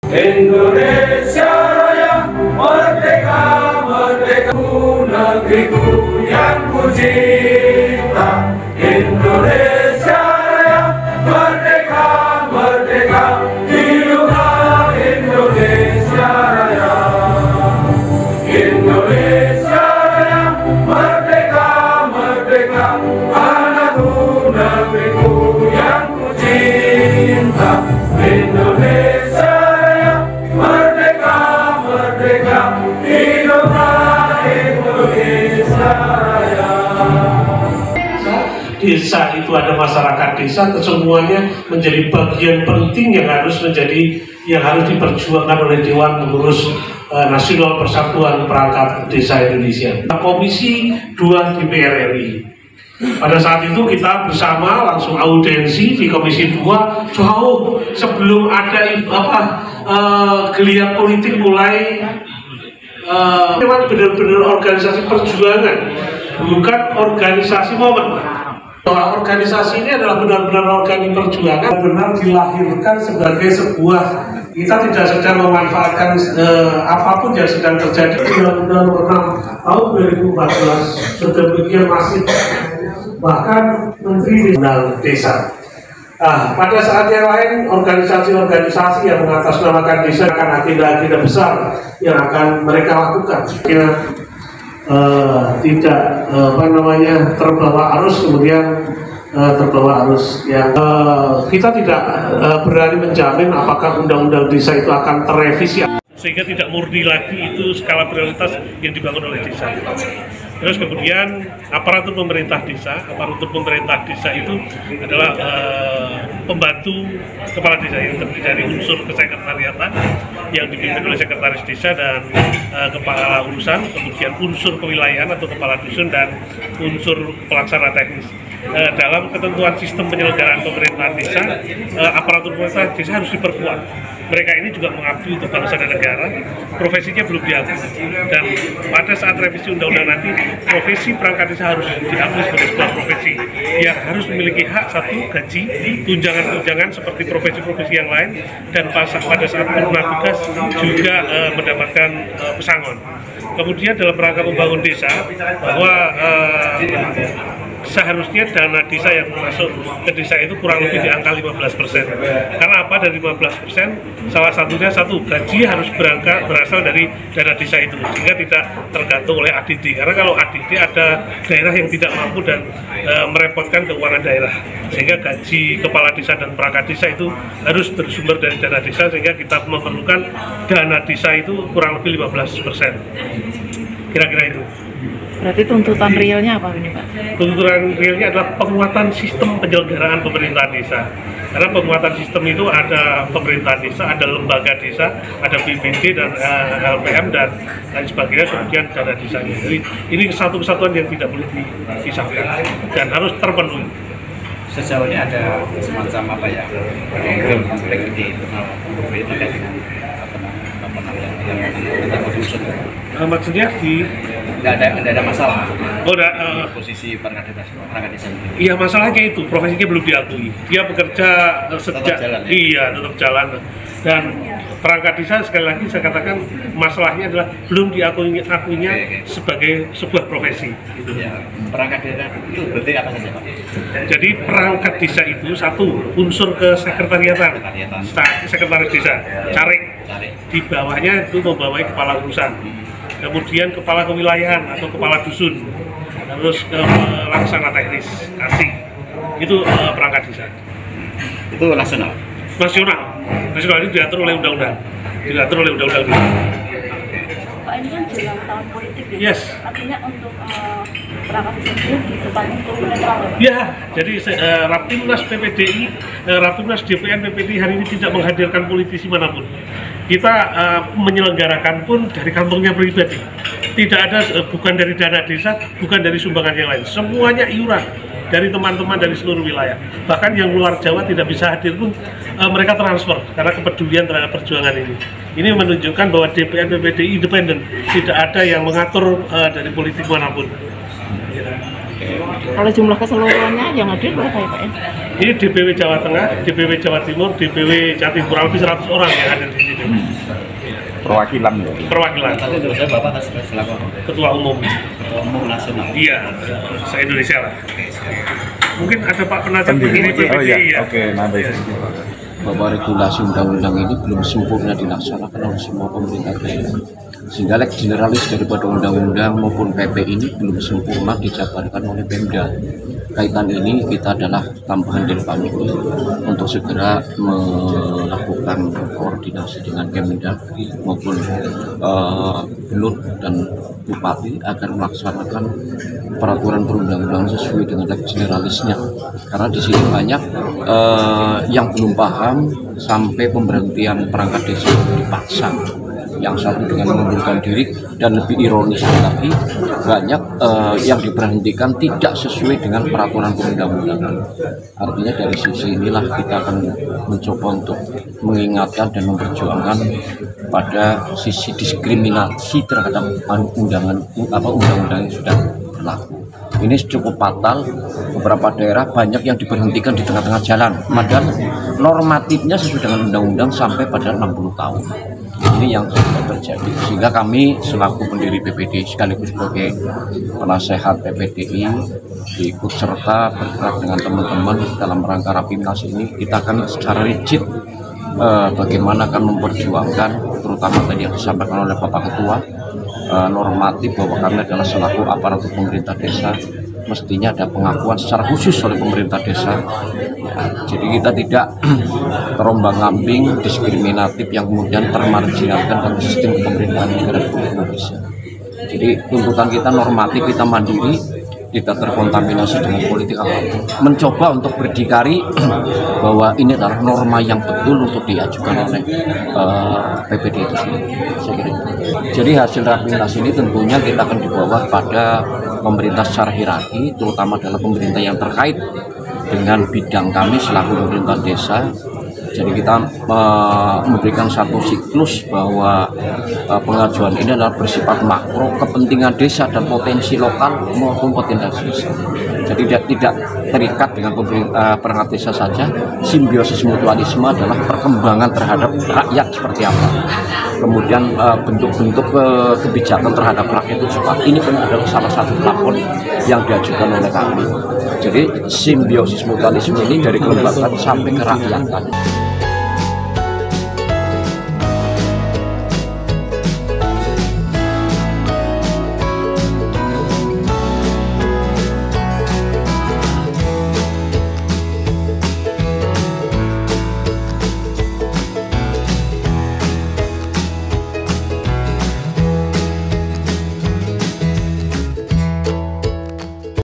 Indonesia Raya, merdeka, merdeka, negeriku yang ku cinta. Indonesia Raya, merdeka, merdeka, hiduplah Indonesia Raya. Indonesia Raya, merdeka, merdeka, anakku, negeriku yang ku cinta. Indonesia Raya, merdeka, merdeka, hiduplah Indonesia Raya. Desa itu ada masyarakat desa, kesemuanya menjadi bagian penting yang harus diperjuangkan oleh Dewan Pengurus Nasional Persatuan Perangkat Desa Indonesia. Komisi 2 DPR RI. Pada saat itu kita bersama langsung audiensi di Komisi 2 jauh sebelum ada geliat politik mulai memang benar-benar organisasi perjuangan, bukan organisasi momen. Bahwa organisasi ini adalah benar-benar organisasi perjuangan, benar dilahirkan sebagai sebuah, kita tidak sedang memanfaatkan apapun yang sedang terjadi. Undang-Undang 6 tahun 2014 sedemikian masif, bahkan Menteri Desa. Pada saat yang lain, organisasi-organisasi yang mengatasnamakan desa akan agenda-agenda besar yang akan mereka lakukan. Tidak terbawa arus, kemudian terbawa arus yang kita tidak berani menjamin apakah undang-undang desa itu akan terrevisi sehingga tidak murni lagi itu skala prioritas yang dibangun oleh desa. Terus kemudian aparatur pemerintah desa itu adalah pembantu kepala desa yang terdiri dari unsur kesekretariatan yang dipimpin oleh sekretaris desa dan kepala urusan, kemudian unsur kewilayahan atau kepala dusun dan unsur pelaksana teknis. Dalam ketentuan sistem penyelenggaraan pemerintahan desa, aparatur pemerintah desa harus diperkuat. Mereka ini juga mengabdi untuk bangsa dan negara, profesinya belum diakui. Dan pada saat revisi undang-undang nanti, profesi perangkat desa harus diakui sebagai sebuah profesi yang harus memiliki hak satu, gaji, tunjangan-tunjangan seperti profesi-profesi yang lain, dan pada saat purna tugas juga mendapatkan pesangon. Kemudian dalam rangka membangun desa, bahwa seharusnya dana desa yang masuk ke desa itu kurang lebih di angka 15%. Karena apa? Dari 15%, salah satunya gaji harus berasal dari dana desa itu, sehingga tidak tergantung oleh ADD. Karena kalau ADD ada daerah yang tidak mampu dan merepotkan keuangan daerah, sehingga gaji kepala desa dan perangkat desa itu harus bersumber dari dana desa, sehingga kita memerlukan dana desa itu kurang lebih 15%. Kira-kira itu. Berarti tuntutan realnya apa ini, Pak? Tuntutan realnya adalah penguatan sistem penyelenggaraan pemerintahan desa. Karena penguatan sistem itu ada pemerintahan desa, ada lembaga desa, ada BPD dan LPM dan lain sebagainya, kemudian dana desanya. Jadi ini satu kesatuan yang tidak boleh dipisahkan dan harus terpenuhi. Sejauh ini ada semacam program di pemerintah dengan maksudnya nggak ada masalah. Posisi perangkat desa. Iya, masalahnya itu profesinya belum diakui. Dia bekerja sejak tetap jalan. Dan perangkat desa, sekali lagi saya katakan, masalahnya adalah belum diakuinya sebagai sebuah profesi. Gitu. Ya, perangkat desa itu berarti apa saja, Pak? Jadi perangkat desa itu satu unsur kesekretariatan, sekretaris desa, carik. Di bawahnya itu membawai kepala urusan, kemudian kepala kewilayahan atau kepala dusun, terus pelaksana teknis, kasih. Itu perangkat desa. Itu nasional Pak, itu diatur oleh undang-undang desa. Pak, ini kan jelang tahun politik ya? Yes. Artinya untuk perangkat desa sendiri di depan itu netral. Ya, jadi Rapimnas PPDI, Rapimnas DPN PPDI hari ini tidak menghadirkan politisi manapun. Kita menyelenggarakan pun dari kantongnya pribadi. Tidak ada, bukan dari dana desa, bukan dari sumbangan yang lain. Semuanya iuran dari teman-teman dari seluruh wilayah. Bahkan yang luar Jawa tidak bisa hadir pun mereka transfer karena kepedulian terhadap perjuangan ini. Ini menunjukkan bahwa DPN PPDI independen, tidak ada yang mengatur dari politik manapun. Kalau jumlah keseluruhannya yang hadir berapa ya, Pak? Ini DPW Jawa Tengah, DPW Jawa Timur, DPW Jatim, kurang lebih 100 orang yang ada di sini. Perwakilan ya. Perwakilan. Tadi itu saya Bapak selaku Ketua Umum. Ketua Umum Nasional. Iya, se-Indonesia lah. Mungkin ada Pak penasihat begini PPDI Oh iya, ya. oke, nanti. Bahwa regulasi undang-undang ini belum sempurna dilaksanakan oleh semua pemerintah daerah, sehingga leg generalis daripada undang-undang maupun PP ini belum sempurna dijabarkan oleh Pemda. Kaitan ini kita adalah tambahan dari kami untuk segera melakukan koordinasi dengan Kemendag maupun Gubernur dan Bupati agar melaksanakan peraturan perundang-undangan sesuai dengan leg generalisnya, karena di sini banyak yang belum paham sampai pemberhentian perangkat desa dipaksa, yang satu dengan mengundurkan diri, dan lebih ironis lagi banyak yang diberhentikan tidak sesuai dengan peraturan perundang-undangan. Artinya dari sisi inilah kita akan mencoba untuk mengingatkan dan memperjuangkan pada sisi diskriminasi terhadap undang-undang yang sudah berlaku. Ini cukup fatal. Beberapa daerah banyak yang diberhentikan di tengah-tengah jalan, padahal normatifnya sesuai dengan undang-undang sampai pada 60 tahun. Ini yang sudah terjadi, sehingga kami selaku pendiri PPDI sekaligus sebagai penasehat PPDI ikut serta bergerak dengan teman-teman dalam rangka Rapimnas ini. Kita akan secara rigid bagaimana akan memperjuangkan, terutama tadi yang disampaikan oleh Bapak Ketua, normatif bahwa kami adalah selaku aparatur pemerintah desa mestinya ada pengakuan secara khusus oleh pemerintah desa. Jadi kita tidak terombang-ambing diskriminatif yang kemudian termarginalkan dalam sistem pemerintahan negara Indonesia. Jadi tuntutan kita normatif, kita mandiri, tidak terkontaminasi dengan politik apapun. Mencoba untuk berdikari bahwa ini adalah norma yang betul untuk diajukan oleh PPD itu sendiri. Saya kira. Jadi hasil Rapimnas ini tentunya kita akan dibawa pada pemerintah secara hierarki, terutama adalah pemerintah yang terkait dengan bidang kami selaku pemerintah desa. Jadi kita memberikan satu siklus bahwa pengajuan ini adalah bersifat makro, kepentingan desa dan potensi lokal maupun potensi desa. Jadi tidak terikat dengan perangkat desa saja. Simbiosis mutualisme adalah perkembangan terhadap rakyat seperti apa. Kemudian bentuk-bentuk kebijakan terhadap rakyat itu juga. Ini pun adalah salah satu lapor yang diajukan oleh kami. Jadi simbiosis mutualisme ini dari kelembagaan sampai ke rakyat.